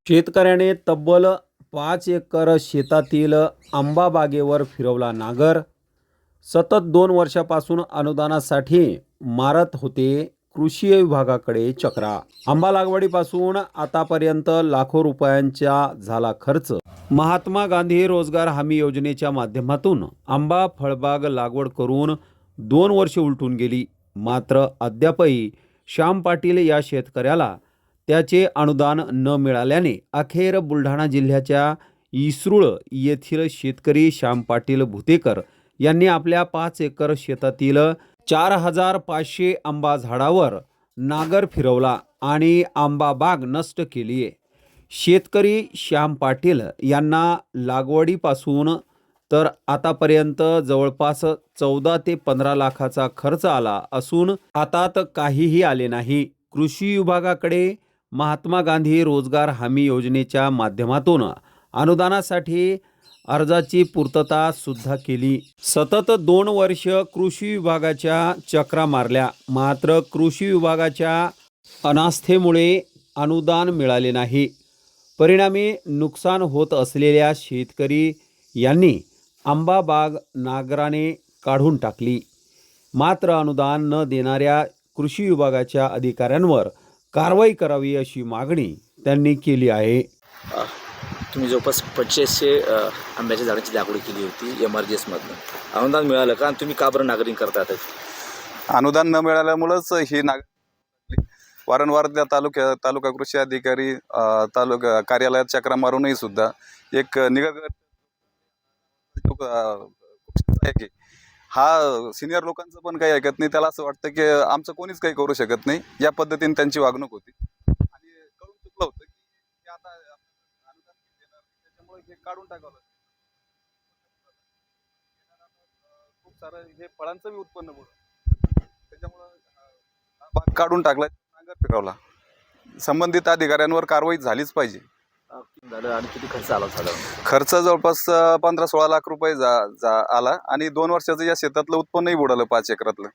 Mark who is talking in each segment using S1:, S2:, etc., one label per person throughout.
S1: शेतकऱ्याने तब्बल 5 एकर शेतातील आंबा बागेवर फिरवला नांगर. सतत 2 वर्षापासून अनुदानासाठी मारत होते कृषी विभागाकडे चक्रा. आंबा लागवडीपासून आतापर्यंत लाखो रुपयांचा झाला खर्च. महात्मा गांधी रोजगार हमी योजनेच्या माध्यमातून आंबा फळबाग लागवड करून 2 वर्षे उलटून गेली. मात्र अद्यापही श्याम पाटील या शेतकऱ्याला त्याचे अनुदान न मिळाल्याने अखेर बुलढाणा जिल्ह्याच्या इसरूळ येथील शेतकरी श्याम पाटील भुतेकर यांनी आपल्या 5 एकर शेतातील 4500 आंबा झाडावर नांगर फिरवला आणि आंबा बाग नष्ट केली आहे. शेतकरी श्याम पाटील यांना लागवडीपासून तर आतापर्यंत जवळपास 14 ते 15 लाखाचा खर्च आला असून हातात काहीही आले नाही. कृषी विभागाकडे महात्मा गांधी रोजगार हमी योजनेच्या माध्यमातून अनुदानासाठी अर्जाची पूर्तता सुद्धा केली. सतत 2 वर्ष कृषी विभागाच्या चक्रा मारल्या, मात्र कृषी विभागाच्या अनास्थेमुळे अनुदान मिळाले नाही. परिणामी नुकसान होत असलेल्या शेतकरी यांनी आंबा बाग नांगराने काढून टाकली. मात्र अनुदान न देणाऱ्या कृषी विभागाच्या अधिकाऱ्यांवर कारवाई करावी अशी मागणी त्यांनी केली आहे.
S2: तुम्ही जवळपास 2500 आंब्याच्या झाडांची लागवड केली होती MRGSमधून. अनुदान मिळालं का आणि तुम्ही का बरं नांगरिंग करतात?
S3: अनुदान न मिळाल्यामुळंच ही वारंवार त्या तालुका कृषी अधिकारी तालुका कार्यालयात चक्रा मारूनही सुद्धा एक की हा सिनियर लोकांचं पण काही ऐकत नाही. त्याला असं वाटतं की आमचं कोणीच काही करू शकत नाही, या पद्धतीने त्यांची वागणूक होती. आणि कळून चुकलं होतं की आता अनुदान देणार त्याच्यामुळे हे काढून टाकावं. खूप सारं हे फळांचं बी उत्पन्न बुडलं, त्याच्यामुळं बाग काढून टाकला, नांगर फिरवला. संबंधित अधिकाऱ्यांवर कारवाई झालीच पाहिजे.
S2: झालं आणि किती खर्च आला साधारण?
S3: खर्च जवळपास 15-16 लाख रुपये आला आणि 2 वर्षाचं या शेतातलं उत्पन्नही बुडालं 5 एकरातलं.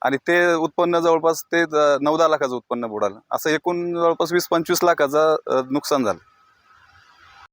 S3: आणि ते उत्पन्न जवळपास ते 9-10 लाखाचं उत्पन्न बुडालं. असं एकूण जवळपास 20-25 लाखाचं नुकसान झालं.